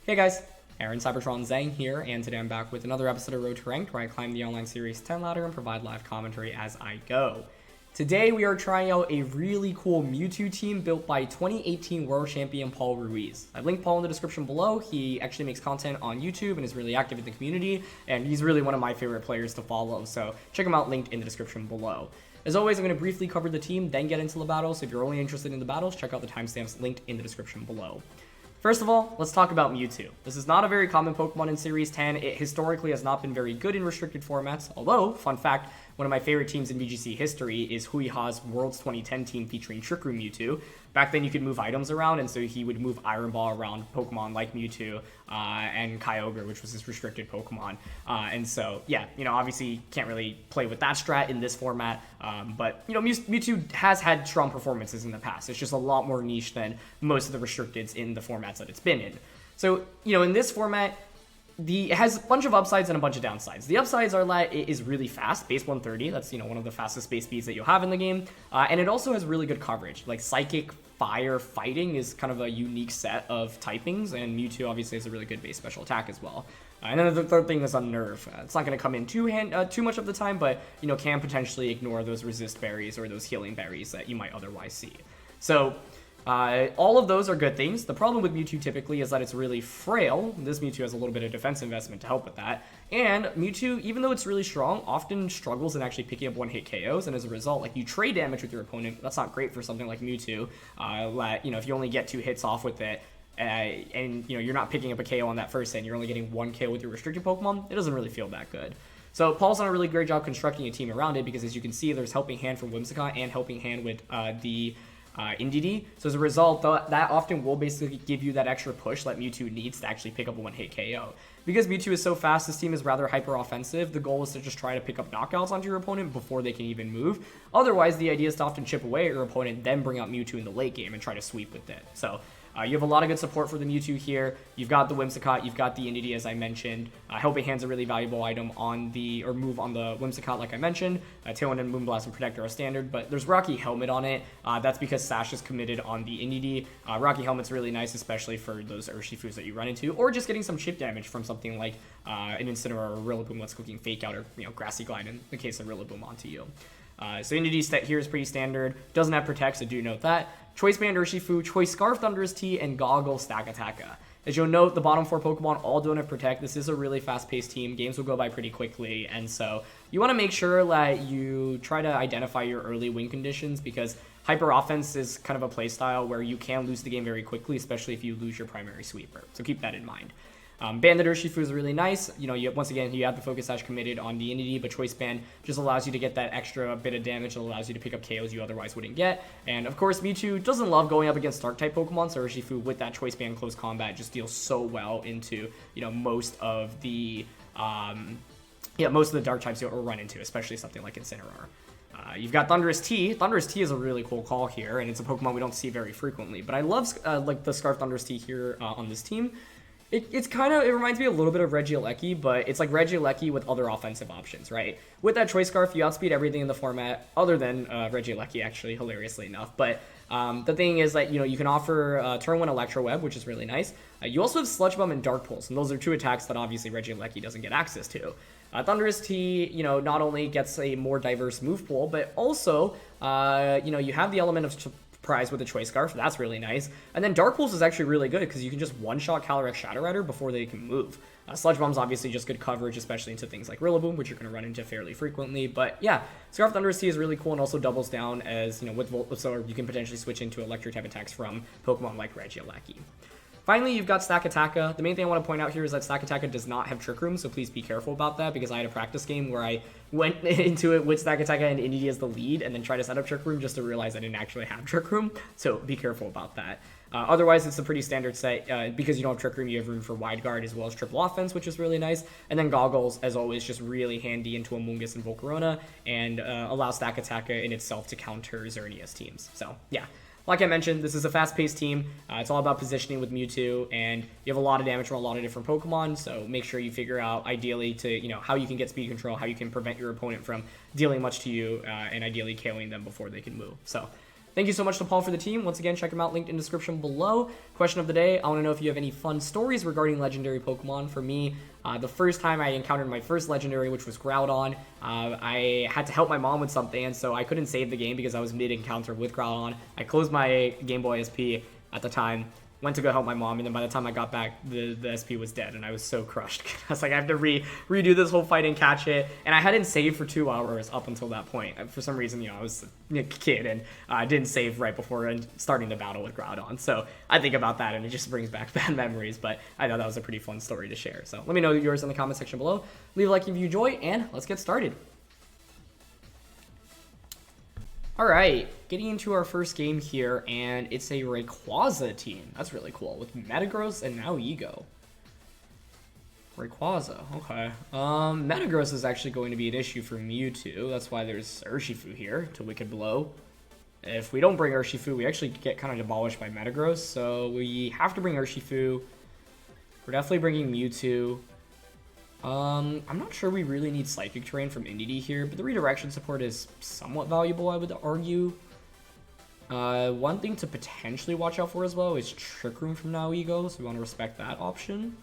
Hey guys, Aaron Cybertron Zhang here, and today I'm back with another episode of Road to Ranked, where I climb the online series 10 ladder and provide live commentary as I go. Today we are trying out a really cool Mewtwo team built by 2018 World Champion Paul Ruiz. I've linked Paul in the description below. He actually makes content on YouTube and is really active in the community, and he's really one of my favorite players to follow, so check him out, linked in the description below. As always, I'm going to briefly cover the team, then get into the battles. If you're only interested in the battles, check out the timestamps linked in the description below. First of all, let's talk about Mewtwo. This is not a very common Pokemon in Series 10. It historically has not been very good in restricted formats, although, fun fact, one of my favorite teams in VGC history is Huiha's Worlds 2010 team featuring Trick Room Mewtwo. Back then you could move items around, and so he would move Iron Ball around Pokemon like Mewtwo and Kyogre, which was his restricted Pokemon. And so, yeah, obviously you can't really play with that strat in this format, but, Mewtwo has had strong performances in the past. It's just a lot more niche than most of the restricteds in the formats that it's been in. So, in this format, it has a bunch of upsides and a bunch of downsides. The upsides are that it is really fast, base 130. That's, one of the fastest base speeds that you'll have in the game. And it also has really good coverage. Like Psychic, Fire, Fighting is kind of a unique set of typings, and Mewtwo obviously has a really good base special attack as well. And then the third thing is on Nerve. It's not going to come in too much of the time, but, can potentially ignore those resist berries or those healing berries that you might otherwise see. So, all of those are good things. The problem with Mewtwo typically is that it's really frail. This Mewtwo has a little bit of defense investment to help with that. And Mewtwo, even though it's really strong, often struggles in actually picking up one-hit KOs, and as a result, like, you trade damage with your opponent. That's not great for something like Mewtwo. If you only get 2 hits off with it, and you're not picking up a KO on that first hit, and you're only getting 1 KO with your restricted Pokemon, it doesn't really feel that good. So Paul's done a really great job constructing a team around it, because as you can see, there's Helping Hand from Whimsicott and Helping Hand with the Indeedee. So as a result, that often will basically give you that extra push that Mewtwo needs to actually pick up a one-hit KO. Because Mewtwo is so fast, this team is rather hyper-offensive. The goal is to just try to pick up knockouts onto your opponent before they can even move. Otherwise, the idea is to often chip away at your opponent, then bring out Mewtwo in the late game and try to sweep with it. So you have a lot of good support for the Mewtwo here. You've got the Whimsicott, you've got the Indeedee, as I mentioned. Helping Hand's a really valuable item move on the Whimsicott, like I mentioned. Tailwind and Moonblast and Protector are standard, but there's Rocky Helmet on it. That's because Sash is committed on the Indeedee. Rocky Helmet's really nice, especially for those Urshifus that you run into, or just getting some chip damage from something like an Incineroar or Rillaboom that's cooking Fake Out, or Grassy Glide in the case of Rillaboom onto you. So Indeedee stat here is pretty standard. Doesn't have Protect, so do note that. Choice Band Urshifu, Choice Scarf Thundurus T, and Goggle Stakataka. As you'll note, the bottom 4 Pokemon all don't have Protect. This is a really fast-paced team. Games will go by pretty quickly, and so you want to make sure that you try to identify your early win conditions, because hyper offense is kind of a playstyle where you can lose the game very quickly, especially if you lose your primary sweeper. So keep that in mind. Band Urshifu is really nice. Once again, you have the Focus Sash committed on the Indeedee, but Choice Band just allows you to get that extra bit of damage that allows you to pick up KOs you otherwise wouldn't get. And of course, Mewtwo doesn't love going up against Dark-type Pokemon, so Urshifu with that Choice Band close combat just deals so well into, most of the Dark types you'll run into, especially something like Incineroar. You've got Thundurus T. Thundurus T is a really cool call here, and it's a Pokemon we don't see very frequently. But I love the Scarf Thundurus T here on this team. It reminds me a little bit of Regieleki, but it's like Regieleki with other offensive options, right? With that Choice Scarf, you outspeed everything in the format, other than Regieleki, actually, hilariously enough. But the thing is that, you can offer turn 1 Electro Web, which is really nice. You also have Sludge Bomb and Dark Pulse, and those are 2 attacks that obviously Regieleki doesn't get access to. Thundurus T, not only gets a more diverse move pool, but also, you have the element of surprise with the Choice Scarf. That's really nice. And then Dark Pulse is actually really good because you can just one-shot Calyrex Shadow Rider before they can move. Sludge Bomb's obviously just good coverage, especially into things like Rillaboom, which you're going to run into fairly frequently. But yeah, Scarf Thundurus T is really cool and also doubles down as, with Volt, so you can potentially switch into electric type attacks from Pokemon like Regieleki. Finally, you've got Stakataka. The main thing I want to point out here is that Stakataka does not have Trick Room, so please be careful about that, because I had a practice game where I went into it with Stakataka and Indeedee as the lead, and then tried to set up Trick Room just to realize I didn't actually have Trick Room, so be careful about that. Otherwise, it's a pretty standard set. Because you don't have Trick Room, you have room for Wide Guard as well as Triple Offense, which is really nice. And then Goggles, as always, just really handy into Amoonguss and Volcarona, and allows Stakataka in itself to counter Xerneas teams. So, yeah. Like I mentioned, this is a fast-paced team. It's all about positioning with Mewtwo, and you have a lot of damage from a lot of different Pokemon, so make sure you figure out, ideally, to how you can get speed control, how you can prevent your opponent from dealing much to you, and ideally KOing them before they can move. So Thank you so much to Paul for the team. Once again, check him out, linked in the description below. Question of the day, I want to know if you have any fun stories regarding legendary Pokemon. For me, the first time I encountered my first legendary, which was Groudon, I had to help my mom with something, and so I couldn't save the game because I was mid-encounter with Groudon. I closed my Game Boy SP at the time, went to go help my mom, and then by the time I got back, the SP was dead, and I was so crushed. I was like, I have to redo this whole fight and catch it, and I hadn't saved for 2 hours up until that point. For some reason, I was a kid, and I didn't save right before starting the battle with Groudon, so I think about that, and it just brings back bad memories, but I thought that was a pretty fun story to share. So let me know yours in the comment section below. Leave a like if you enjoy, and let's get started. Alright, getting into our first game here, and it's a Rayquaza team. That's really cool, with Metagross and now Ego. Rayquaza, okay. Metagross is actually going to be an issue for Mewtwo. That's why there's Urshifu here to Wicked Blow. If we don't bring Urshifu, we actually get kind of demolished by Metagross, so we have to bring Urshifu. We're definitely bringing Mewtwo. I'm not sure we really need Psychic Terrain from Indeedee here, but the redirection support is somewhat valuable, I would argue. One thing to potentially watch out for as well is Trick Room from Nihilego, so we want to respect that option.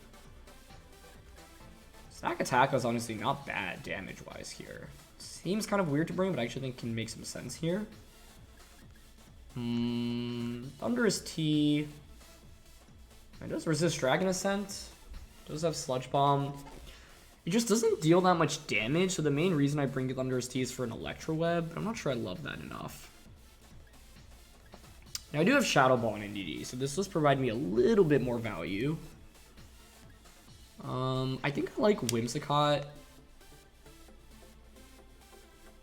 Stakataka is honestly not bad damage-wise here. Seems kind of weird to bring, but I actually think can make some sense here. Thundurus-I. It does resist Dragon Ascent. Does have Sludge Bomb. It just doesn't deal that much damage, so the main reason I bring Landorus-I is for an Electro Web, but I'm not sure I love that enough. Now I do have Shadow Ball in Indeedee, so this does provide me a little bit more value. I think I like Whimsicott,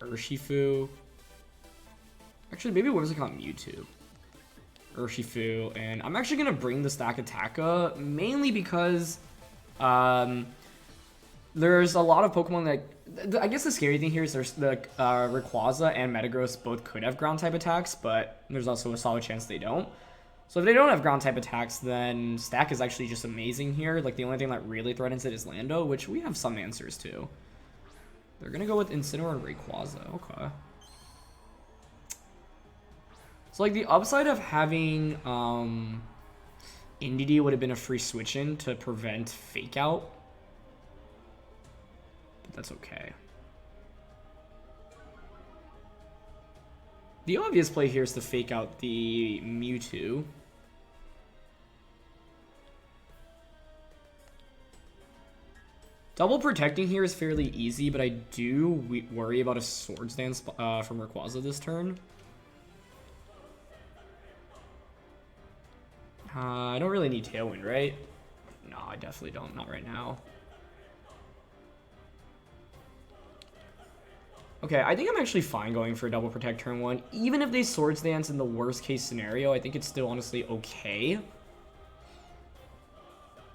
Urshifu. Actually, maybe Whimsicott Mewtwo. Urshifu, and I'm actually going to bring the Stakataka, mainly because there's a lot of Pokemon that, I guess the scary thing here is there's the Rayquaza and Metagross both could have ground type attacks, but there's also a solid chance they don't. So if they don't have ground type attacks, then Stack is actually just amazing here. Like the only thing that really threatens it is Lando, which we have some answers to. They're going to go with Incineroar and Rayquaza. Okay. So like the upside of having Indeedee would have been a free switch in to prevent fake out. But that's okay. The obvious play here is to fake out the Mewtwo. Double protecting here is fairly easy, but I do worry about a Swords Dance from Rayquaza this turn. I don't really need Tailwind, right? No, I definitely don't. Not right now. Okay, I think I'm actually fine going for a double protect turn 1. Even if they Swords Dance in the worst case scenario, I think it's still honestly okay.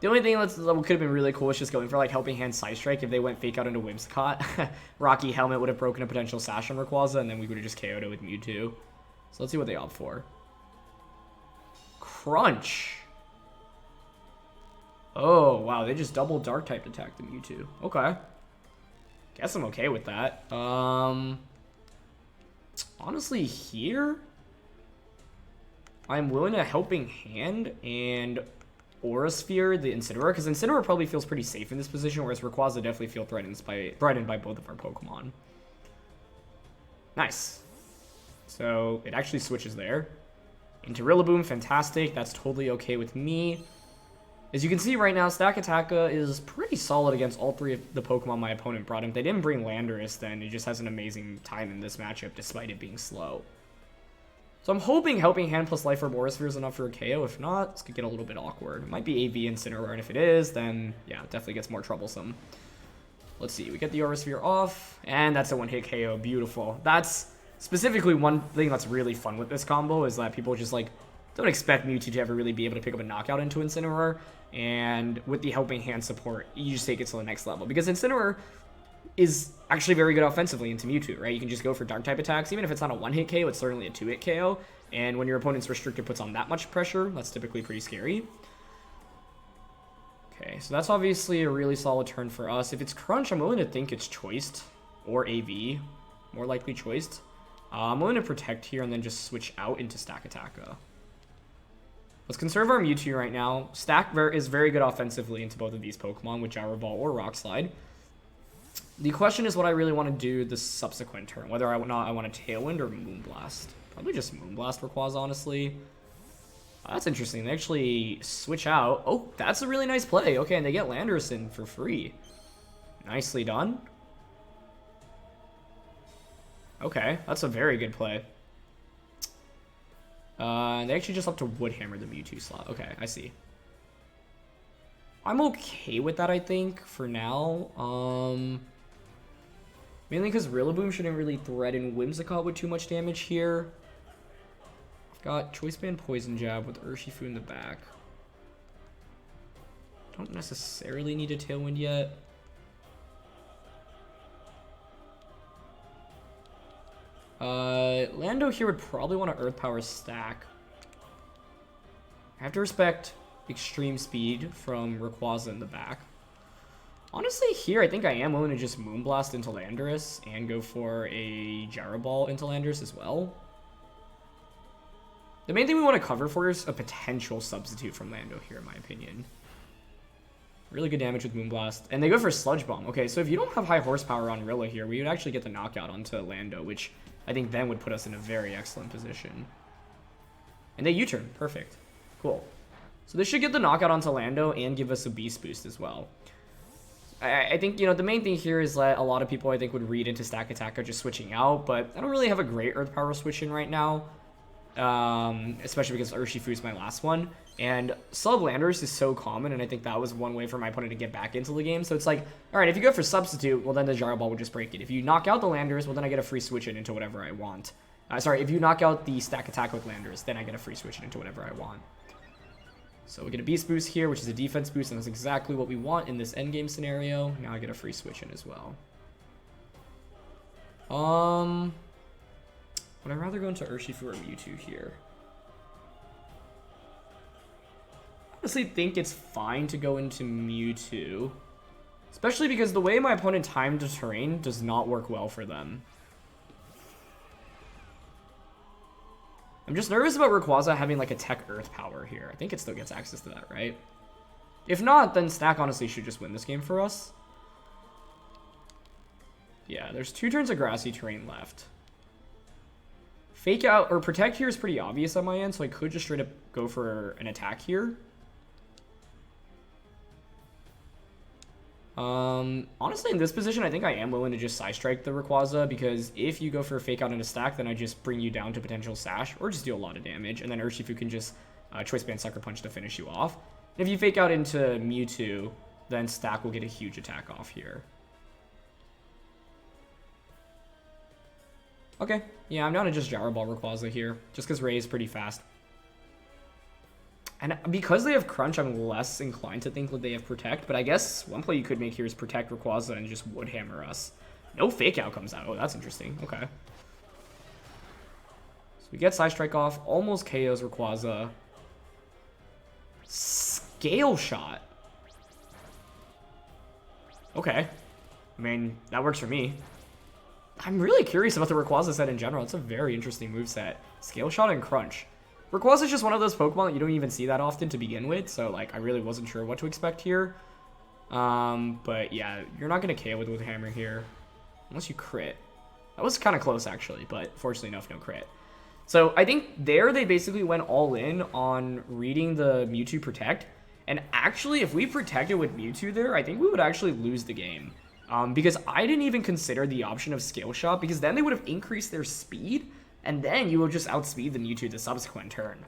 The only thing that could have been really cool is just going for like Helping Hand Side Strike if they went fake out into Whimsicott. Rocky Helmet would have broken a potential Sash on Rayquaza, and then we would have just KO'd it with Mewtwo. So let's see what they opt for. Crunch. Oh, wow, they just double Dark type attack the Mewtwo. Okay. Guess I'm okay with that. Honestly, here, I'm willing to Helping Hand and Aura Sphere the Incineroar, because Incineroar probably feels pretty safe in this position, whereas Rayquaza definitely feel threatened by both of our Pokemon. Nice. So it actually switches there. Into Rillaboom, fantastic. That's totally okay with me. As you can see right now, Stakataka is pretty solid against all three of the Pokemon my opponent brought him. If they didn't bring Landorus, then he just has an amazing time in this matchup, despite it being slow. So I'm hoping Helping Hand plus Life Orb Aura Sphere is enough for a KO. If not, this could get a little bit awkward. It might be AV Incineroar, and if it is, then yeah, it definitely gets more troublesome. Let's see, we get the Aura Sphere off, and that's a one-hit KO. Beautiful. That's specifically one thing that's really fun with this combo, is that people just like don't expect Mewtwo to ever really be able to pick up a knockout into Incineroar, and with the Helping Hand support, you just take it to the next level, because Incineroar is actually very good offensively into Mewtwo, right? You can just go for Dark type attacks. Even if it's not a one-hit KO, it's certainly a two-hit KO, and when your opponent's restricted puts on that much pressure, that's typically pretty scary. Okay, so that's obviously a really solid turn for us. If it's Crunch, I'm willing to think it's Choiced, or AV, more likely Choiced. I'm going to protect here and then just switch out into Stakataka. Let's conserve our Mewtwo right now. Is very good offensively into both of these Pokemon with Gyro Ball or Rock Slide. The question is what I really want to do the subsequent turn, whether I want to Tailwind or Moonblast. Probably just Moonblast for Rayquaza, honestly. That's interesting. They actually switch out. Oh, that's a really nice play. Okay, and they get Landorus in for free. Nicely done. Okay, that's a very good play. They actually just have to Wood Hammer the Mewtwo slot. Okay, I see. I'm okay with that, I think, for now. Mainly because Rillaboom shouldn't really threaten Whimsicott with too much damage here. I've got Choice Band Poison Jab with Urshifu in the back. Don't necessarily need a Tailwind yet. Lando here would probably want to Earth Power stack. I have to respect extreme speed from Rayquaza in the back. Honestly, here, I think I am willing to just Moonblast into Landorus and go for a Gyro Ball into Landorus as well. The main thing we want to cover for is a potential substitute from Lando here, in my opinion. Really good damage with Moonblast. And they go for Sludge Bomb. Okay, so if you don't have high horsepower on Rilla here, we would actually get the knockout onto Lando, which I think then would put us in a very excellent position. And they U-turn. Perfect. Cool. So this should get the knockout onto Lando and give us a Beast Boost as well. I think, you know, the main thing here is that a lot of people, I think, would read into Stakataka just switching out, but I don't really have a great Earth Power switch in right now. Especially because Urshifu is my last one. And Sub Landorus is so common, and I think that was one way for my opponent to get back into the game. So it's like, alright, if you go for Substitute, well then the Gyro Ball would just break it. If you knock out the Landorus, well then I get a free switch it into whatever I want. Sorry, if you knock out the Stakataka with Landorus, then I get a free switch it into whatever I want. So we get a Beast Boost here, which is a defense boost, and that's exactly what we want in this endgame scenario. Now I get a free switch in as well. Would I rather go into Urshifu or Mewtwo here? I honestly think it's fine to go into Mewtwo. Especially because the way my opponent timed the terrain does not work well for them. I'm just nervous about Rayquaza having like a Tech Earth Power here. I think it still gets access to that, right? If not, then Stack honestly should just win this game for us. Yeah, there's 2 turns of grassy terrain left. Fake out or protect here is pretty obvious on my end, so I could just straight up go for an attack here. Honestly, in this position, I think I am willing to just Side Strike the Rayquaza, because if you go for a fake out and a stack, then I just bring you down to potential Sash, or just deal a lot of damage, and then Urshifu can just Choice Band Sucker Punch to finish you off. And if you fake out into Mewtwo, then Stack will get a huge attack off here. Okay, yeah, I'm down to just Gyro Ball Rayquaza here, just because Ray is pretty fast. And because they have Crunch, I'm less inclined to think that they have Protect, but I guess one play you could make here is Protect Rayquaza and just Wood Hammer us. No Fake Out comes out. Oh, that's interesting. Okay. So we get Side Strike off, almost KOs Rayquaza. Scale Shot. Okay. I mean, that works for me. I'm really curious about the Rayquaza set in general. It's a very interesting moveset. Scale Shot and Crunch. Rayquaza is just one of those Pokemon that you don't even see that often to begin with, so like I really wasn't sure what to expect here. But yeah, you're not going to KO with Wood Hammer here. Unless you crit. That was kind of close actually, but fortunately enough, no crit. So I think there they basically went all in on reading the Mewtwo Protect. And actually, if we protected with Mewtwo there, I think we would actually lose the game. Because I didn't even consider the option of Scale Shot, because then they would have increased their speed, and then you will just outspeed the Mewtwo the subsequent turn.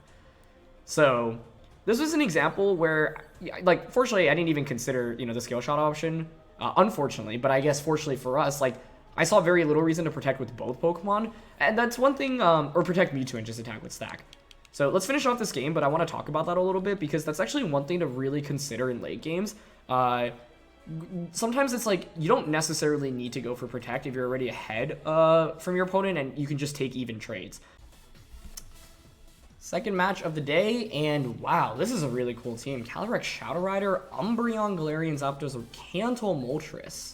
So this was an example where, like, fortunately, I didn't even consider, you know, the Scale Shot option, unfortunately, but I guess fortunately for us, like, I saw very little reason to protect with both Pokemon, and that's one thing, or protect Mewtwo and just attack with Stack. So let's finish off this game, but I want to talk about that a little bit, because that's actually one thing to really consider in late games. Sometimes it's like you don't necessarily need to go for Protect if you're already ahead from your opponent, and you can just take even trades. Second match of the day, and wow, this is a really cool team. Calyrex Shadow Rider, Umbreon, Galarian Zapdos, or Kanto Moltres.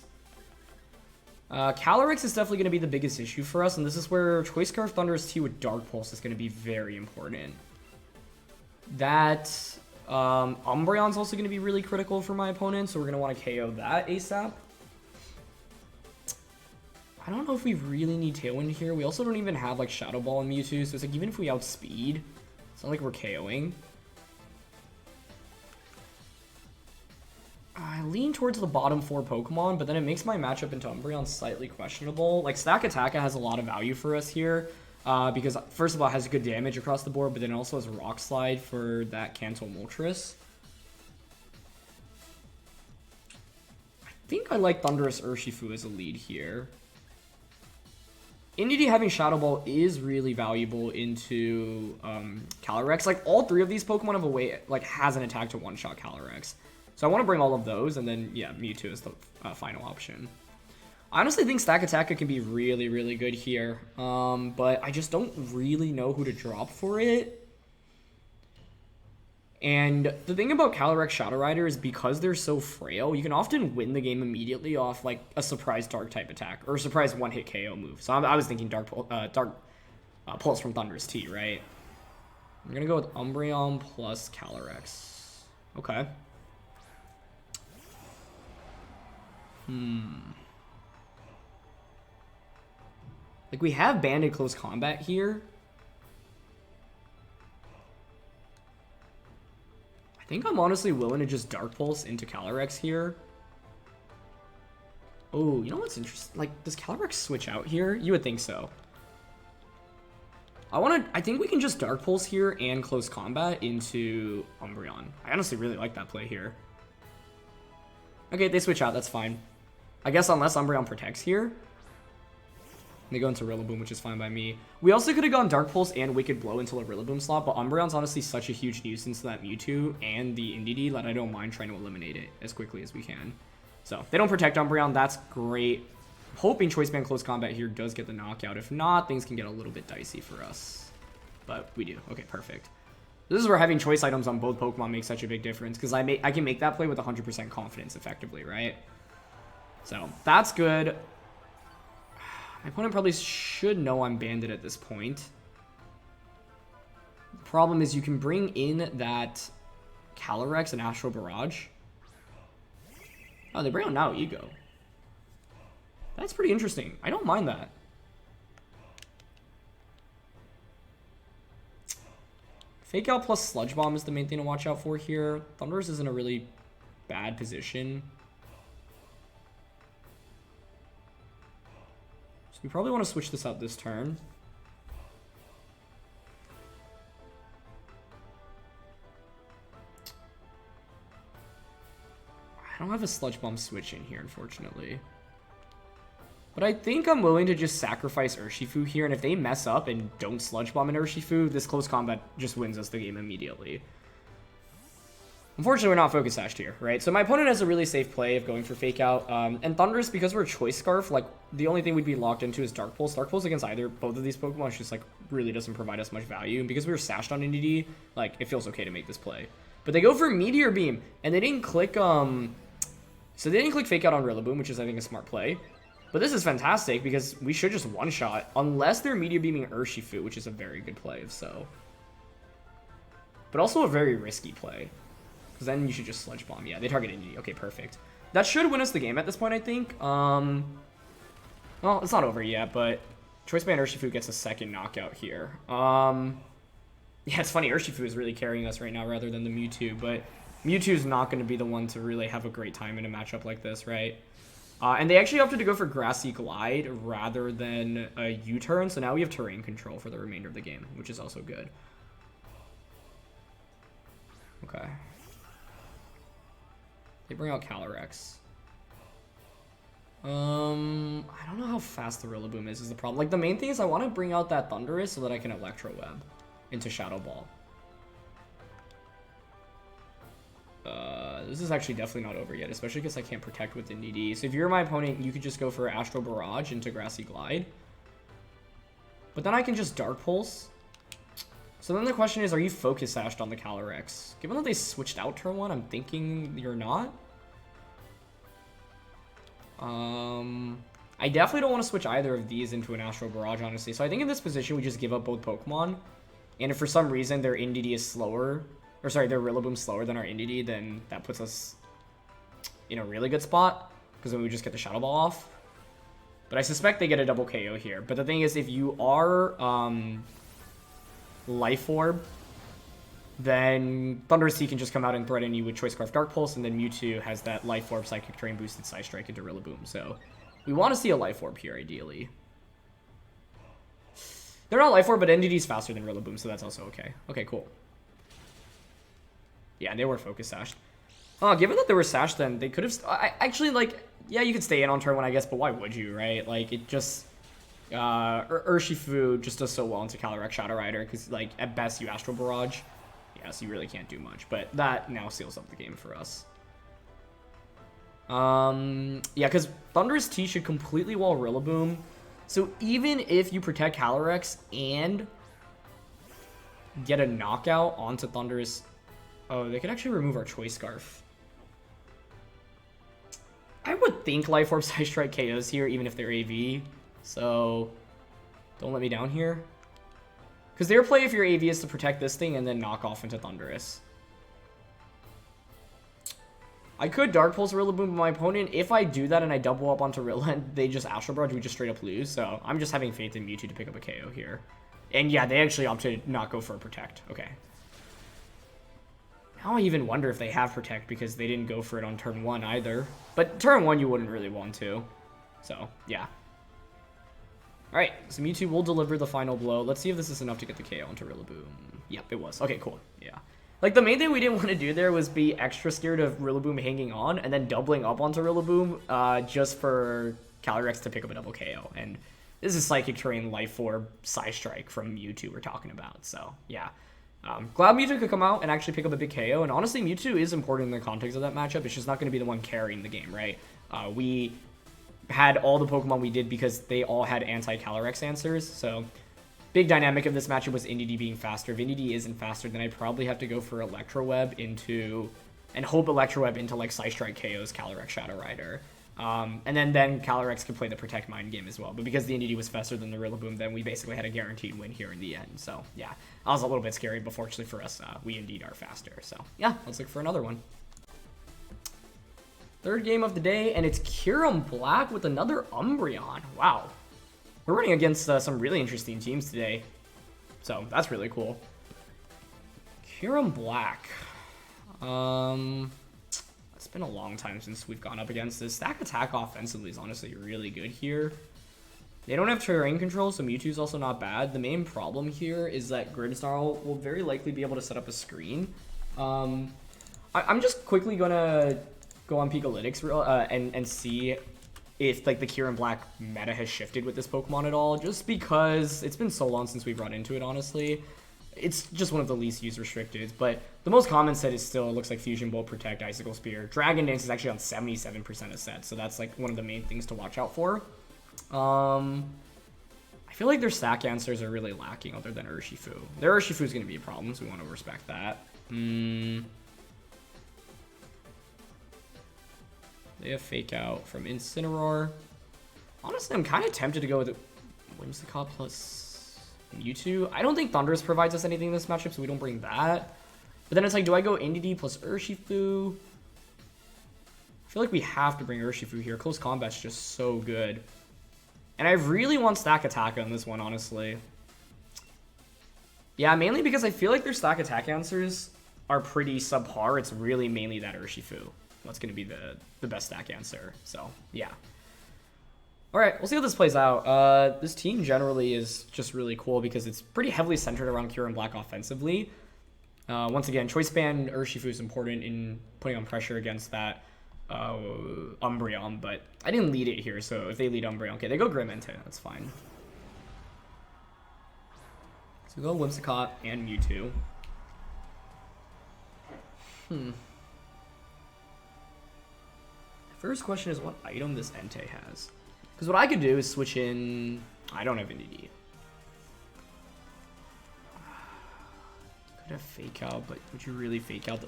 Calyrex is definitely going to be the biggest issue for us, and this is where Choice Scarf Thundurus T with Dark Pulse is going to be very important. That Umbreon's also going to be really critical for my opponent, so we're going to want to KO that ASAP. I don't know if we really need Tailwind here. We also don't even have like Shadow Ball and Mewtwo, so it's like even if we outspeed, it's not like we're KOing. I lean towards the bottom 4 Pokemon, but then it makes my matchup into Umbreon slightly questionable. Like, Stakataka has a lot of value for us here, because, first of all, it has good damage across the board, but then it also has Rock Slide for that cancel Moltres. I think I like Thundurus Urshifu as a lead here. Indeedee having Shadow Ball is really valuable into Calyrex. Like, all 3 of these Pokemon have a way, like, has an attack to one-shot Calyrex. So I want to bring all of those, and then, yeah, Mewtwo is the final option. I honestly think Stakataka can be really, really good here, but I just don't really know who to drop for it. And the thing about Calyrex Shadow Rider is because they're so frail, you can often win the game immediately off, like, a surprise Dark-type attack, or a surprise one-hit KO move. So I was thinking Dark Pulse from Thundurus T, right? I'm going to go with Umbreon plus Calyrex. Okay. Like, we have banded close combat here. I think I'm honestly willing to just Dark Pulse into Calyrex here. Oh, you know what's interesting? Like, does Calyrex switch out here? You would think so. I think we can just Dark Pulse here and close combat into Umbreon. I honestly really like that play here. Okay, they switch out, that's fine. I guess unless Umbreon protects here. They go into Rillaboom, which is fine by me. We also could have gone Dark Pulse and Wicked Blow until a Rillaboom slot, but Umbreon's honestly such a huge nuisance to that Mewtwo and the Indeedee that I don't mind trying to eliminate it as quickly as we can. So, they don't protect Umbreon, that's great. Hoping Choice Band Close Combat here does get the knockout. If not, things can get a little bit dicey for us. But we do. Okay, perfect. This is where having choice items on both Pokemon makes such a big difference, because I can make that play with 100% confidence effectively, right? So, that's good. My opponent probably should know I'm banded at this point. The problem is you can bring in that Calyrex and Astral Barrage. Oh, they bring out now Ego. That's pretty interesting. I don't mind that. Fake Out plus Sludge Bomb is the main thing to watch out for here. Thundurus is in a really bad position. So we probably want to switch this out this turn. I don't have a Sludge Bomb switch in here, unfortunately. But I think I'm willing to just sacrifice Urshifu here, and if they mess up and don't Sludge Bomb in Urshifu, this close combat just wins us the game immediately. Unfortunately, we're not Focus Sashed here, right? So my opponent has a really safe play of going for Fake Out. And Thundurus, because we're Choice Scarf, like, the only thing we'd be locked into is Dark Pulse. Dark Pulse against both of these Pokemon just, like, really doesn't provide us much value. And because we were Sashed on Indeedee, like, it feels okay to make this play. But they go for Meteor Beam, and they didn't click, so they didn't click Fake Out on Rillaboom, which is, I think, a smart play. But this is fantastic, because we should just one-shot, unless they're Meteor Beaming Urshifu, which is a very good play, so. But also a very risky play. Because then you should just Sludge Bomb. Yeah, they target Indeedee. Okay, perfect. That should win us the game at this point, I think. Well, it's not over yet, but Choice Band Urshifu gets a second knockout here. Yeah, it's funny. Urshifu is really carrying us right now rather than the Mewtwo, but Mewtwo's not going to be the one to really have a great time in a matchup like this, right? And they actually opted to go for Grassy Glide rather than a U-turn, so now we have terrain control for the remainder of the game, which is also good. Okay. They bring out Calyrex. I don't know how fast the Rillaboom is the problem. Like, the main thing is I want to bring out that Thundurus so that I can Electro Web into Shadow Ball. This is actually definitely not over yet, especially because I can't protect with Indeedee. So if you're my opponent, you could just go for Astral Barrage into Grassy Glide. But then I can just Dark Pulse. So then the question is, are you Focus Sashed on the Calyrex? Given that they switched out turn 1, I'm thinking you're not. I definitely don't want to switch either of these into an Astral Barrage, honestly. So I think in this position, we just give up both Pokemon. And if for some reason their Indeedee is slower, or sorry, their Rillaboom slower than our Indeedee, then that puts us in a really good spot. Because then we just get the Shadow Ball off. But I suspect they get a double KO here. But the thing is, if you are Life Orb, then Thundurus-I can just come out and threaten you with Choice Scarf Dark Pulse, and then Mewtwo has that Life Orb Psychic Terrain boosted Side Strike into Rillaboom. So we want to see a Life Orb here, ideally. They're not Life Orb, but Indeedee's faster than Rillaboom, so that's also okay. Okay, cool. Yeah, and they were Focus Sashed. Given that they were Sashed, then they could have... actually, like, yeah, you could stay in on turn 1, I guess, but why would you, right? Like, it just... Urshifu just does so well into Calyrex Shadow Rider, because, like, at best, you Astral Barrage. Yeah, so you really can't do much, but that now seals up the game for us. Yeah, because Thundurus-I should completely wall Rillaboom. So even if you protect Calyrex and get a knockout onto Thundurus... Oh, they could actually remove our Choice Scarf. I would think Life Orb Side Strike KOs here, even if they're AV. So don't let me down here. Because their play if your AV is to protect this thing and then knock off into Thundurus. I could Dark Pulse Rillaboom, but my opponent, if I do that and I double up onto Rilla and they just Astral Barrage, we just straight up lose. So I'm just having faith in Mewtwo to pick up a KO here. And yeah, they actually opted to not go for a Protect. Okay. Now I even wonder if they have Protect because they didn't go for it on turn 1 either. But turn 1 you wouldn't really want to. So, yeah. Alright, so Mewtwo will deliver the final blow. Let's see if this is enough to get the KO onto Rillaboom. Yep, it was. Okay, cool. Yeah. Like, the main thing we didn't want to do there was be extra scared of Rillaboom hanging on and then doubling up onto Rillaboom just for Calyrex to pick up a double KO. And this is Psychic Terrain, Life Orb, Side Strike from Mewtwo we're talking about. So, yeah. Glad Mewtwo could come out and actually pick up a big KO. And honestly, Mewtwo is important in the context of that matchup. It's just not going to be the one carrying the game, right? We had all the Pokemon we did because they all had anti-Calyrex answers. So, big dynamic of this matchup was Indeedee being faster. If Indeedee isn't faster, then I probably have to go for Electro Web into... and hope Electro Web into, like, Side Strike KOs Calyrex Shadow Rider. And then Calyrex could play the Protect Mind game as well. But because the Indeedee was faster than the Rillaboom, then we basically had a guaranteed win here in the end. So, yeah. That was a little bit scary, but fortunately for us, we indeed are faster. So, yeah, let's look for another one. Third game of the day, and it's Kyurem-Black with another Umbreon. Wow. We're running against some really interesting teams today. So, that's really cool. Kyurem-Black. It's been a long time since we've gone up against this. Stakataka offensively is honestly really good here. They don't have terrain control, so Mewtwo's also not bad. The main problem here is that Grimmsnarl will very likely be able to set up a screen. I'm just quickly gonna go on Pikalytics and see if like the Kyurem-Black meta has shifted with this Pokemon at all, just because it's been so long since we've run into it, honestly. It's just one of the least use restricted, but the most common set is still, it looks like Fusion Bolt, Protect, Icicle Spear. Dragon Dance is actually on 77% of sets, so that's like one of the main things to watch out for. I feel like their stack answers are really lacking other than Urshifu. Their Urshifu is going to be a problem, so we want to respect that. They have Fake Out from Incineroar. Honestly, I'm kind of tempted to go with Whimsicott plus Mewtwo. I don't think Thundurus provides us anything in this matchup, so we don't bring that. But then it's like, do I go Indeedee plus Urshifu? I feel like we have to bring Urshifu here. Close Combat's just so good. And I really want Stakataka on this one, honestly. Yeah, mainly because I feel like their Stakataka answers are pretty subpar. It's really mainly that Urshifu that's going to be the best stack answer. So, yeah. Alright, we'll see how this plays out. This team generally is just really cool because it's pretty heavily centered around Kyurem-Black offensively. Once again, Choice Band Urshifu is important in putting on pressure against that Umbreon, but I didn't lead it here, so if they lead Umbreon, okay, they go Entei, that's fine. So go Whimsicott and Mewtwo. First question is what item this Entei has. Because what I could do is switch in... I don't have Indeedee. Could have Fake Out, but would you really Fake Out the...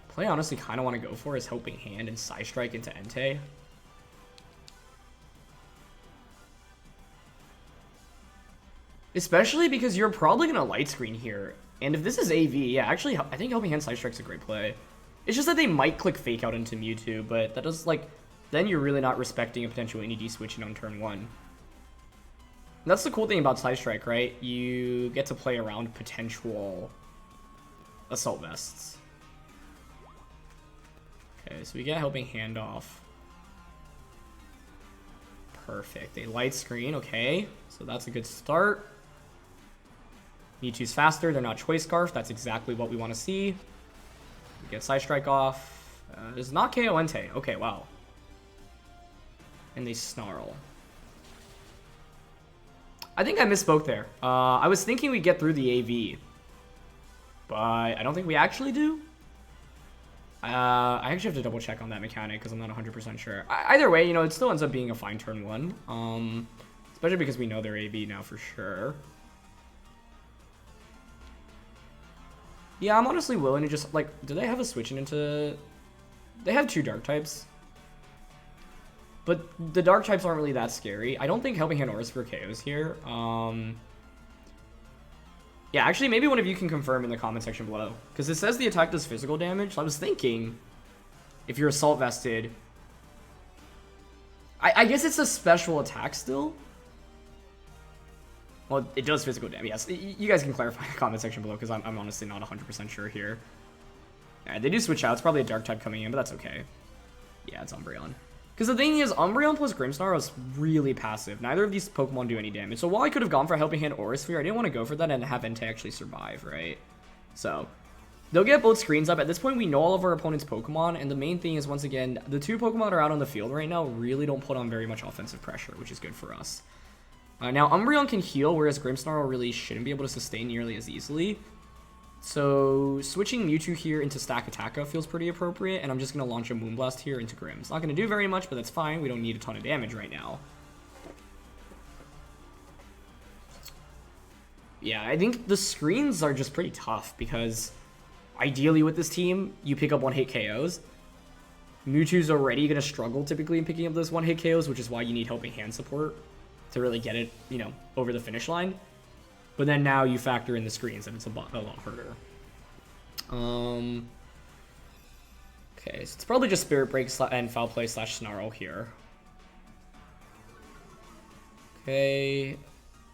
Play I honestly kind of want to go for is Helping Hand and Side Strike into Entei. Especially because you're probably going to Light Screen here. And if this is AV, yeah, actually, I think Helping Hand Side Strike's a great play. It's just that they might click Fake Out into Mewtwo, but that does, like, then you're really not respecting a potential NED switching on turn 1. And that's the cool thing about Side Strike, right? You get to play around potential Assault Vests. Okay, so we get Helping Hand off. Perfect. They Light Screen, okay. So that's a good start. Mewtwo's faster, they're not Choice Scarf. That's exactly what we want to see. We get Side Strike off. Does not KO Entei. Okay, wow. And they Snarl. I think I misspoke there. I was thinking we'd get through the AV. But I don't think we actually do. I actually have to double check on that mechanic because I'm not 100% sure. Either way, you know, it still ends up being a fine turn 1. Especially because we know they're AV now for sure. Yeah, I'm honestly willing to just, like, do they have a switching into... They have 2 dark types. But the dark types aren't really that scary. I don't think Helping Hand Aura Sphere KOs here. Yeah, actually, maybe one of you can confirm in the comment section below. Because it says the attack does physical damage. So I was thinking, if you're Assault Vested... I guess it's a special attack still? Well, it does physical damage, yes. You guys can clarify in the comment section below, because I'm honestly not 100% sure here. Yeah, they do switch out. It's probably a dark type coming in, but that's okay. Yeah, it's Umbreon. Because the thing is, Umbreon plus Grimmsnarl is really passive. Neither of these Pokemon do any damage. So while I could have gone for Helping Hand Aura Sphere, I didn't want to go for that and have Entei actually survive, right? So, they'll get both screens up. At this point, we know all of our opponent's Pokemon, and the main thing is, once again, the 2 Pokemon that are out on the field right now really don't put on very much offensive pressure, which is good for us. Now, Umbreon can heal, whereas Grimmsnarl really shouldn't be able to sustain nearly as easily. So, switching Mewtwo here into Stakataka feels pretty appropriate, and I'm just going to launch a Moonblast here into Grimm. It's not going to do very much, but that's fine. We don't need a ton of damage right now. Yeah, I think the screens are just pretty tough, because ideally with this team, you pick up one-hit KOs. Mewtwo's already going to struggle typically in picking up those one-hit KOs, which is why you need Helping Hand support to really get it, you know, over the finish line. But then now you factor in the screens and it's a lot harder. Okay, so it's probably just Spirit Break and Foul Play / Snarl here. Okay,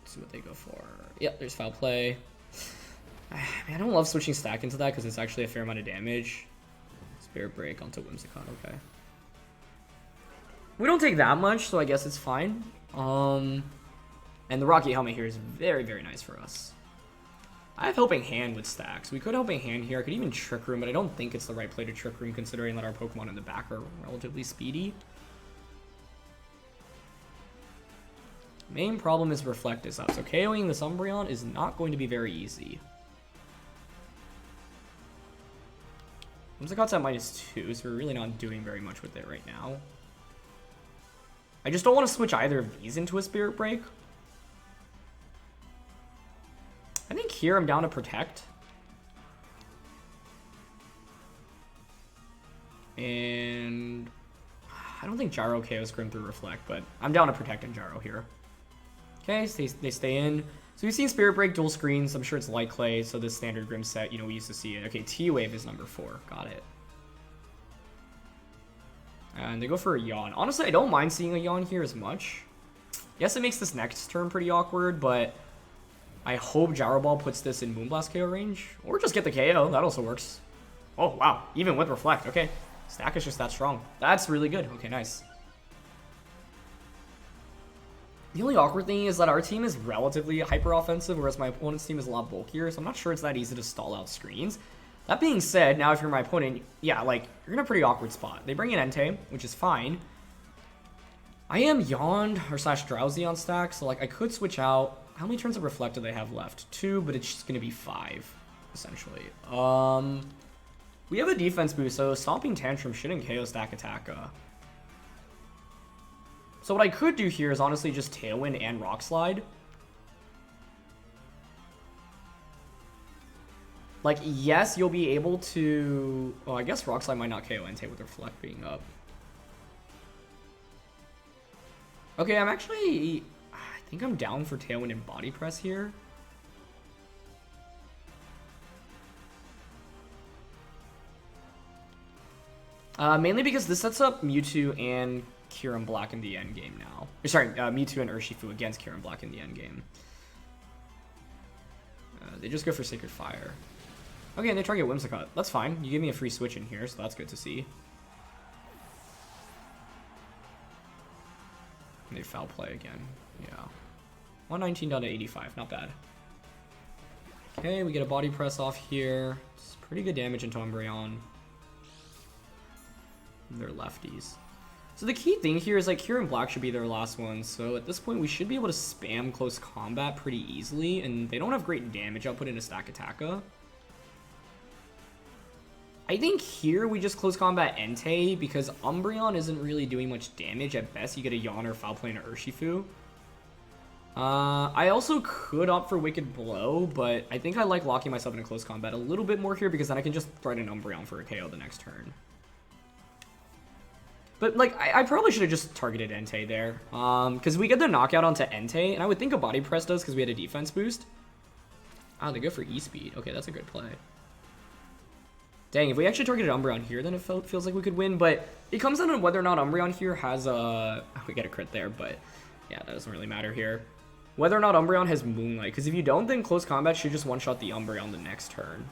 let's see what they go for. Yep, there's Foul Play. I don't love switching Stack into that because it's actually a fair amount of damage. Spirit Break onto Whimsicott, okay. We don't take that much, so I guess it's fine. And the Rocky Helmet here is very, very nice for us. I have Helping Hand with stacks. We could Helping Hand here. I could even Trick Room, but I don't think it's the right play to Trick Room considering that our Pokemon in the back are relatively speedy. Main problem is Reflect is up, so KOing this Umbreon is not going to be very easy. Whimsicott's at -2, so we're really not doing very much with it right now. I just don't want to switch either of these into a Spirit Break. I think here I'm down to Protect. And I don't think Gyro KOs Grimm through Reflect, but I'm down to Protect and Gyro here. Okay, so they stay in. So we've seen Spirit Break, dual screens. I'm sure it's Light Clay, so this standard Grimm set, you know, we used to see it. Okay, T-Wave is number 4. Got it. And they go for a Yawn. Honestly, I don't mind seeing a Yawn here as much. Yes, it makes this next turn pretty awkward, but I hope Gyro Ball puts this in Moonblast KO range. Or just get the KO. That also works. Oh, wow. Even with Reflect. Okay. Stack is just that strong. That's really good. Okay, nice. The only awkward thing is that our team is relatively hyper-offensive, whereas my opponent's team is a lot bulkier, so I'm not sure it's that easy to stall out screens. That being said, now if you're my opponent, yeah, like, you're in a pretty awkward spot. They bring in Entei, which is fine. I am yawned or / drowsy on stack, so like I could switch out. How many turns of Reflect do they have left? 2, but it's just gonna be 5, essentially. We have a defense boost, so Stomping Tantrum shouldn't KO Stakataka. So what I could do here is honestly just Tailwind and Rock Slide. Like, yes, you'll be able to... Oh, I guess Rock Slide might not KO Entei with Reflect being up. Okay, I'm actually... I think I'm down for Tailwind and Body Press here. Mainly because this sets up Mewtwo and Kyurem Black in the end game now. Or, sorry, Mewtwo and Urshifu against Kyurem Black in the end game. They just go for Sacred Fire. Okay, and they try to get Whimsicott. That's fine. You give me a free switch in here, so that's good to see. And they foul play again. Yeah. 119 down to 85. Not bad. Okay, we get a Body Press off here. It's pretty good damage into Umbreon. They're lefties. So the key thing here is like Kyurem Black should be their last one. So at this point, we should be able to spam close combat pretty easily. And they don't have great damage output into Stakataka. I think here we just close combat Entei because Umbreon isn't really doing much damage. At best, you get a Yawn or Foul Play into Urshifu. I also could opt for Wicked Blow, but I think I like locking myself into close combat a little bit more here because then I can just thread an Umbreon for a KO the next turn. But, like, I probably should have just targeted Entei there. Because we get the knockout onto Entei, and I would think a Body Press does because we had a defense boost. Ah, they go for E-Speed. Okay, that's a good play. Dang, if we actually targeted Umbreon here, then it feels like we could win. But it comes down to whether or not Umbreon here has a... We get a crit there, but yeah, that doesn't really matter here. Whether or not Umbreon has Moonlight. Because if you don't, then close combat should just one-shot the Umbreon the next turn.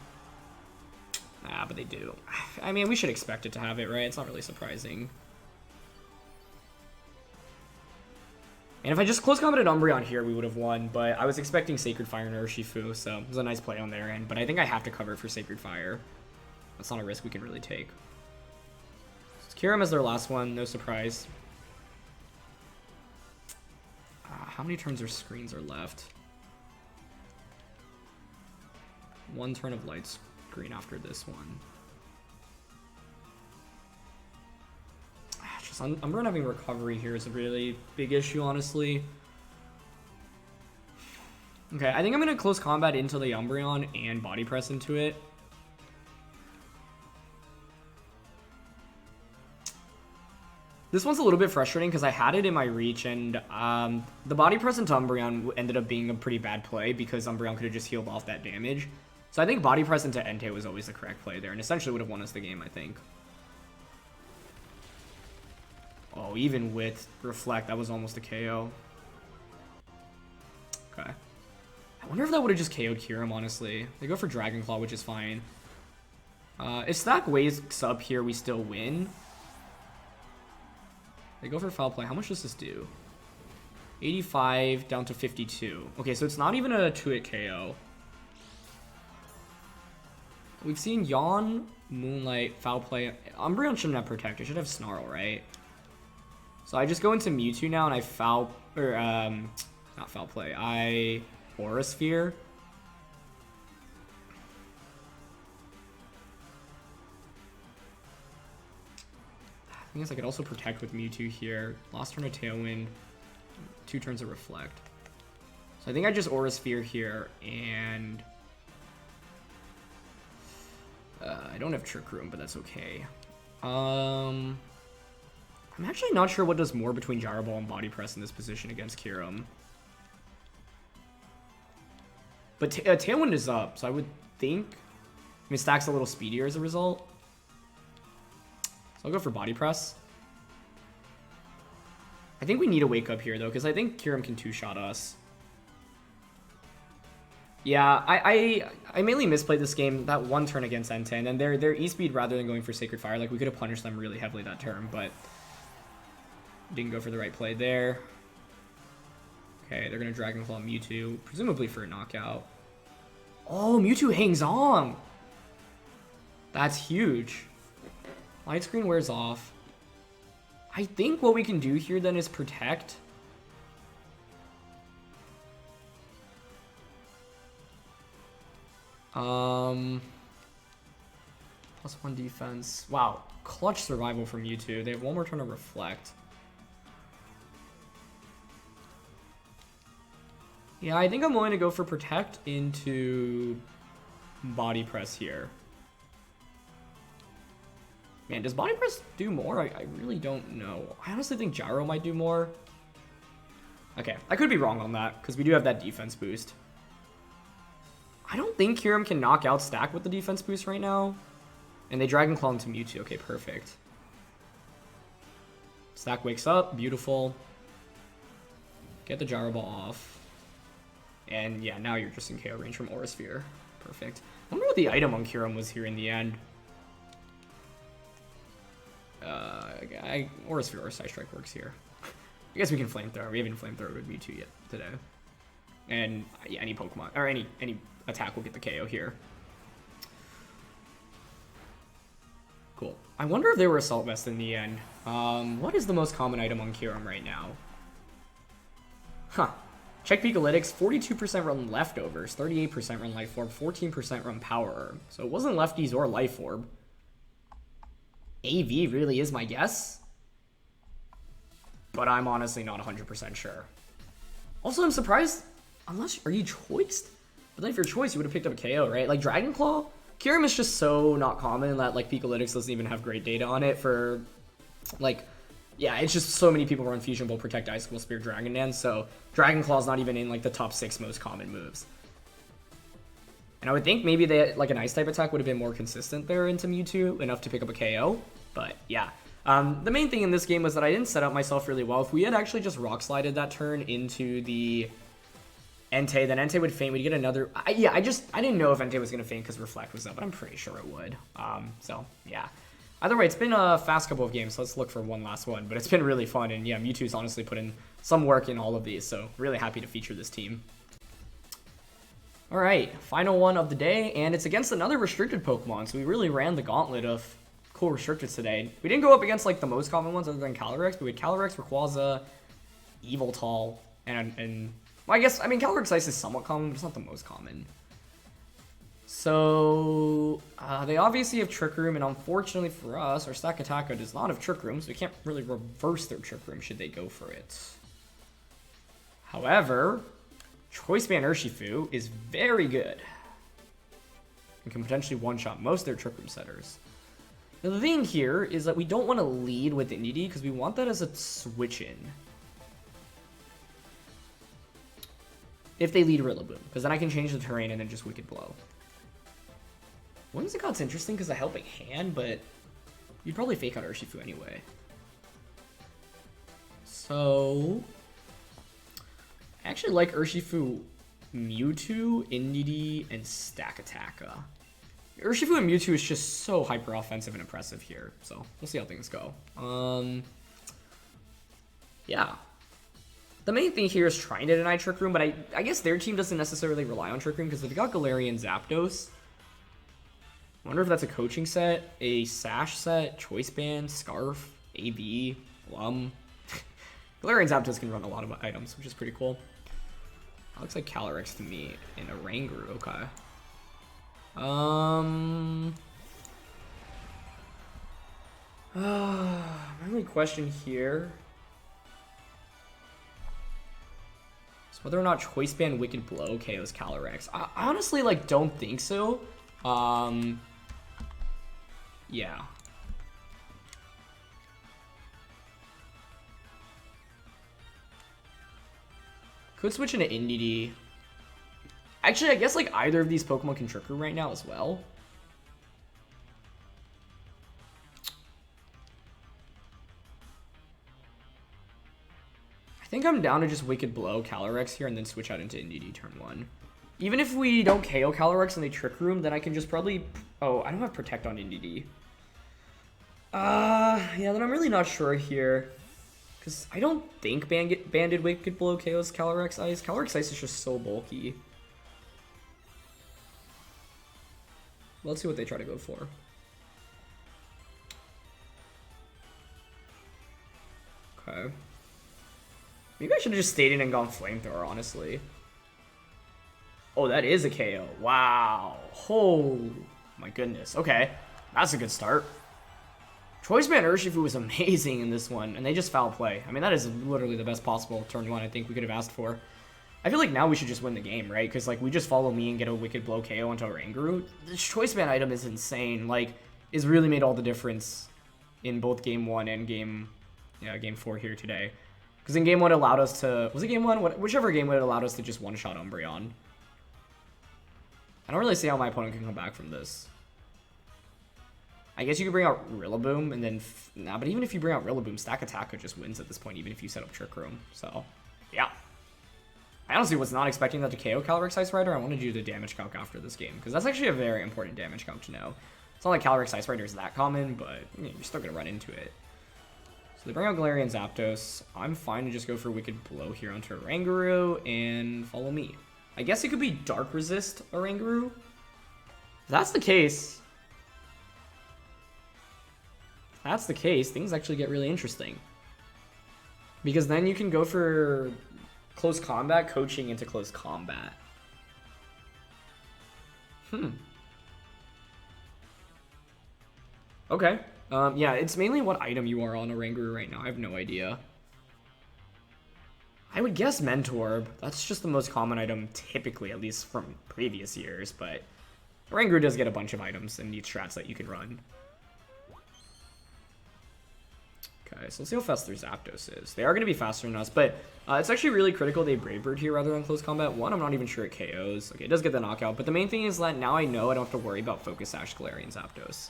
Ah, but they do. I mean, we should expect it to have it, right? It's not really surprising. And if I just close combated Umbreon here, we would have won, but I was expecting Sacred Fire and Urshifu, so it was a nice play on their end, but I think I have to cover for Sacred Fire. That's not a risk we can really take. So Kyurem is their last one, no surprise. How many turns or screens are left? One turn of light screen after this one. Umbreon having recovery here is a really big issue, honestly. Okay, I think I'm going to close combat into the Umbreon and Body Press into it. This one's a little bit frustrating because I had it in my reach, and the Body Press into Umbreon ended up being a pretty bad play because Umbreon could have just healed off that damage. So I think Body Press into Entei was always the correct play there, and essentially would have won us the game, I think. Oh, even with Reflect, that was almost a KO. Okay. I wonder if that would have just KO'd Kyurem, honestly. They go for Dragon Claw, which is fine. If Stack wakes up here, we still win. They go for Foul Play. How much does this do? 85 down to 52. Okay, so it's not even a 2-hit KO. We've seen Yawn, Moonlight, Foul Play. Umbreon shouldn't have Protect. It should have Snarl, right? So I just go into Mewtwo now and I not Foul Play. I Aura Sphere. I guess I could also Protect with Mewtwo here. Last turn of Tailwind. 2 turns of Reflect. So I think I just Aura Sphere here and... I don't have Trick Room, but that's okay. I'm actually not sure what does more between Gyro Ball and Body Press in this position against Kyurem. But Tailwind is up, so I would think... I mean, Stack's a little speedier as a result. So I'll go for Body Press. I think we need a Wake Up here, though, because I think Kyurem can 2-shot us. Yeah, I mainly misplayed this game that one turn against Entei, and then their E-Speed rather than going for Sacred Fire. Like, we could have punished them really heavily that turn, but... Didn't go for the right play there. Okay, they're going to Dragon Claw Mewtwo, presumably for a knockout. Oh, Mewtwo hangs on! That's huge. Light Screen wears off. I think what we can do here then is Protect. +1 defense. Wow, clutch survival from Mewtwo. They have one more turn to Reflect. Yeah, I think I'm willing to go for Protect into Body Press here. Man, does Body Press do more? I really don't know. I honestly think Gyro might do more. Okay, I could be wrong on that, because we do have that defense boost. I don't think Kyurem can knock out Stack with the defense boost right now. And they Dragon Claw into Mewtwo. Okay, perfect. Stack wakes up. Beautiful. Get the Gyro Ball off. And yeah, now you're just in KO range from Aura Sphere. Perfect. I wonder what the item on Kyurem was here in the end. Aura Sphere or Side Strike works here. I guess we can Flamethrower. We haven't Flamethrower with Mewtwo yet today. And yeah, any Pokemon, or any attack will get the KO here. Cool. I wonder if they were Assault Vest in the end. What is the most common item on Kyurem right now? Huh. Check Pikalytics, 42% run Leftovers, 38% run Life Orb, 14% run Power Herb. So it wasn't Lefties or Life Orb. AV really is my guess. But I'm honestly not 100% sure. Also, I'm surprised, are you choiced? But then if you're choiced, you would have picked up a KO, right? Like Dragon Claw, Kyurem is just so not common that like Pikalytics doesn't even have great data on it for, like, yeah, it's just so many people run Fusion Bolt, Protect, Icicle, Spear, Dragon Dance, so Dragon Claw's not even in like the top 6 most common moves. And I would think maybe they, like an Ice type attack would have been more consistent there into Mewtwo, enough to pick up a KO, but yeah. The main thing in this game was that I didn't set up myself really well. If we had actually just Rock Slided that turn into the Entei, then Entei would faint. We'd get another... I didn't know if Entei was going to faint because Reflect was up, but I'm pretty sure it would. So, yeah. Either way, it's been a fast couple of games, so let's look for one last one. But it's been really fun, and yeah, Mewtwo's honestly put in some work in all of these, so really happy to feature this team. Alright, final one of the day, and it's against another restricted Pokemon, so we really ran the gauntlet of cool restricteds today. We didn't go up against like the most common ones other than Calyrex, but we had Calyrex, Rayquaza, Yveltal, and well, I mean Calyrex-I is somewhat common, but it's not the most common. So they obviously have Trick Room, and unfortunately for us, our Stakataka does not have Trick Room, so we can't really reverse their Trick Room should they go for it. However, Choice Band Urshifu is very good and can potentially one-shot most of their Trick Room setters. Now, the thing here is that we don't want to lead with Indeedee because we want that as a switch-in. If they lead Rillaboom, because then I can change the terrain and then just Wicked Blow. Whimsicott's interesting because of Helping Hand, but you'd probably fake out Urshifu anyway. So, I actually like Urshifu, Mewtwo, Indeedee, and Stakataka. Urshifu and Mewtwo is just so hyper offensive and impressive here, so we'll see how things go. Yeah. The main thing here is trying to deny Trick Room, but I guess their team doesn't necessarily rely on Trick Room because they've got Galarian-Zapdos. I wonder if that's a coaching set, a Sash set, Choice Band, Scarf, AB, Lum. Galarian-Zapdos can run a lot of items, which is pretty cool. That looks like Calyrex to me in Oranguru, okay. My only question here is whether or not Choice Band Wicked Blow KOs Calyrex. I honestly like don't think so. Yeah. Could switch into Indeedee. Actually, I guess like either of these Pokemon can Trick Room right now as well. I think I'm down to just Wicked Blow Calyrex here and then switch out into Indeedee turn 1. Even if we don't KO Calyrex and they Trick Room, then I can just probably... Oh, I don't have Protect on Indeedee. Yeah, then I'm really not sure here. Because I don't think Banded Wicked Blow KOs Calyrex-I. Calyrex-I is just so bulky. Let's see what they try to go for. Okay. Maybe I should have just stayed in and gone Flamethrower, honestly. Oh, that is a KO. Wow. Oh, my goodness. Okay. That's a good start. Choice Band Urshifu was amazing in this one, and they just foul play. I mean, that is literally the best possible turn 1 I think we could have asked for. I feel like now we should just win the game, right? Because, like, we just follow me and get a Wicked Blow KO into Oranguru. This Choice Band item is insane. Like, it's really made all the difference in both Game 1 and Game 4 here today. Because in game 1 it allowed us to... Was it game 1? Whichever game 1 it allowed us to just one-shot Umbreon. I don't really see how my opponent can come back from this. I guess you could bring out Rillaboom and then... Nah, but even if you bring out Rillaboom, Stakataka just wins at this point, even if you set up Trick Room. So, yeah. I honestly was not expecting that to KO Calyrex-Ice Rider. I want to do the damage calc after this game, because that's actually a very important damage calc to know. It's not like Calyrex-Ice Rider is that common, but you know, you're still going to run into it. So they bring out Galarian-Zapdos. I'm fine to just go for Wicked Blow here onto Oranguru and follow me. I guess it could be Dark Resist Oranguru. If that's the case... things actually get really interesting. Because then you can go for close combat, coaching into close combat. Okay. Yeah, it's mainly what item you are on Oranguru right now. I have no idea. I would guess Mentorb. That's just the most common item typically, at least from previous years. But Oranguru does get a bunch of items and neat strats that you can run. Okay, so let's see how fast their Zapdos is. They are going to be faster than us, but it's actually really critical they Brave Bird here rather than close combat. One, I'm not even sure it KOs. Okay, it does get the knockout, but the main thing is that now I know I don't have to worry about Focus Sash Galarian Zapdos.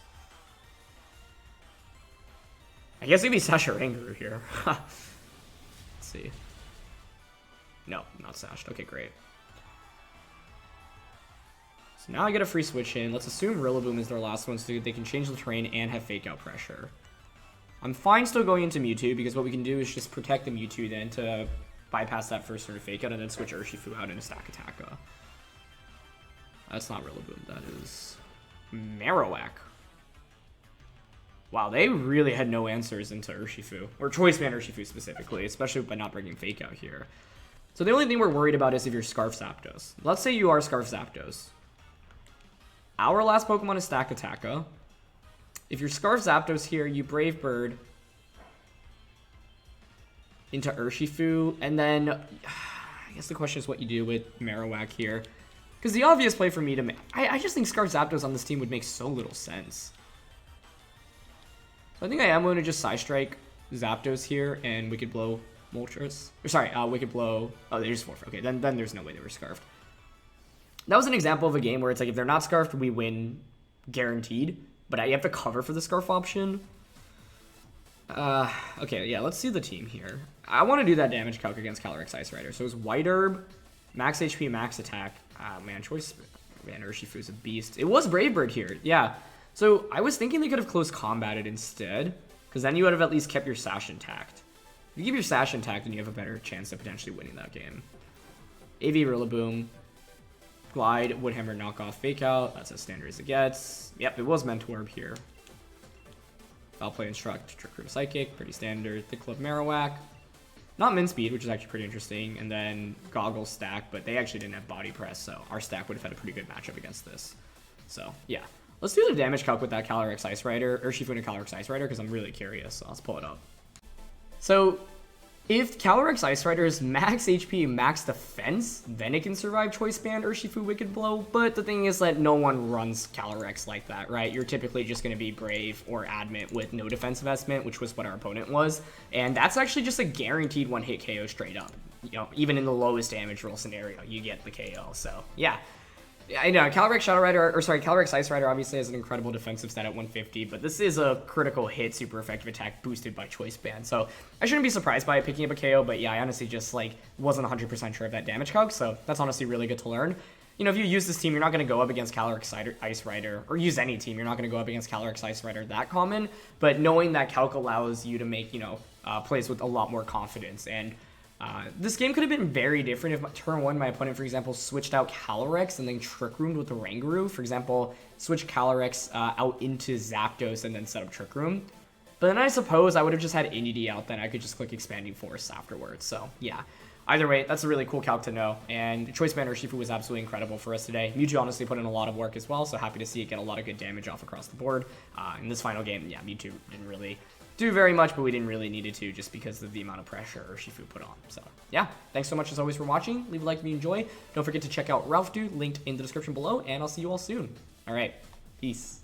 I guess it'd be Sash Oranguru here. Let's see. No, not Sashed. Okay, great. So now I get a free switch in. Let's assume Rillaboom is their last one so they can change the terrain and have Fake Out pressure. I'm fine still going into Mewtwo, because what we can do is just protect the Mewtwo then to bypass that first sort of Fake Out and then switch Urshifu out into Stakataka. That's not Rillaboom, that is Marowak. Wow, they really had no answers into Urshifu, or Choice Band Urshifu specifically, especially by not bringing Fake Out here. So the only thing we're worried about is if you're Scarf Zapdos. Let's say you are Scarf Zapdos. Our last Pokemon is Stakataka. If you're Scarf Zapdos here, you Brave Bird into Urshifu, and then I guess the question is what you do with Marowak here. Because the obvious play for me to make... I just think Scarf Zapdos on this team would make so little sense. So I think I am going to just Side Strike Zapdos here and Wicked Blow Moltres. Or sorry, Wicked Blow... Oh, they're just 4-4. Okay, then there's no way they were Scarfed. That was an example of a game where it's like if they're not Scarfed, we win guaranteed. But you have to cover for the Scarf option. Okay, yeah, let's see the team here. I want to do that damage calc against Calyrex-Ice Rider. So it was White Herb, Max HP, Max Attack. Man, Choice Band Urshifu is a beast. It was Brave Bird here, yeah. So I was thinking they could have close combated instead, because then you would have at least kept your Sash intact. If you keep your Sash intact, then you have a better chance of potentially winning that game. AV Rillaboom. Glide, Woodhammer, Knockoff, Fake Out. That's as standard as it gets. Yep, it was Mentorb here. Foul Play, Instruct, Trick Room, Psychic. Pretty standard. Thick Club, Marowak. Not Min Speed, which is actually pretty interesting. And then Goggle Stack, but they actually didn't have Body Press, so our stack would have had a pretty good matchup against this. So, yeah. Let's do the damage calc with that Calyrex-Ice Rider, Urshifu and Calyrex-Ice Rider, because I'm really curious. So let's pull it up. So, if Calyrex-Ice Rider is max HP, max defense, then it can survive Choice Band, Urshifu, Wicked Blow. But the thing is that no one runs Calyrex like that, right? You're typically just going to be Brave or Adamant with no defensive estimate, which was what our opponent was. And that's actually just a guaranteed one-hit KO straight up. You know, even in the lowest damage roll scenario, you get the KO. So, yeah. I know, Calyrex-Ice Rider obviously has an incredible defensive stat at 150, but this is a critical hit, super effective attack boosted by Choice Band, so I shouldn't be surprised by it picking up a KO, but yeah, I honestly just, like, wasn't 100% sure of that damage calc, so that's honestly really good to learn. You know, if you use this team, you're not going to go up against Calyrex-Ice Rider, or use any team, you're not going to go up against Calyrex-Ice Rider that common, but knowing that calc allows you to make, you know, plays with a lot more confidence, and this game could have been very different if turn 1 my opponent, for example, switched out Calyrex and then Trick Roomed with the Oranguru. For example, switch Calyrex out into Zapdos and then set up Trick Room. But then I suppose I would have just had Indy out, then I could just click Expanding Force afterwards. So yeah, either way, that's a really cool calc to know. And Choice Band Urshifu was absolutely incredible for us today. Mewtwo honestly put in a lot of work as well, so happy to see it get a lot of good damage off across the board. In this final game, yeah, Mewtwo didn't really do very much, but we didn't really need it to just because of the amount of pressure Urshifu put on. So yeah, thanks so much as always for watching. Leave a like if you enjoy. Don't forget to check out Ralph Dude, linked in the description below, and I'll see you all soon. All right, peace.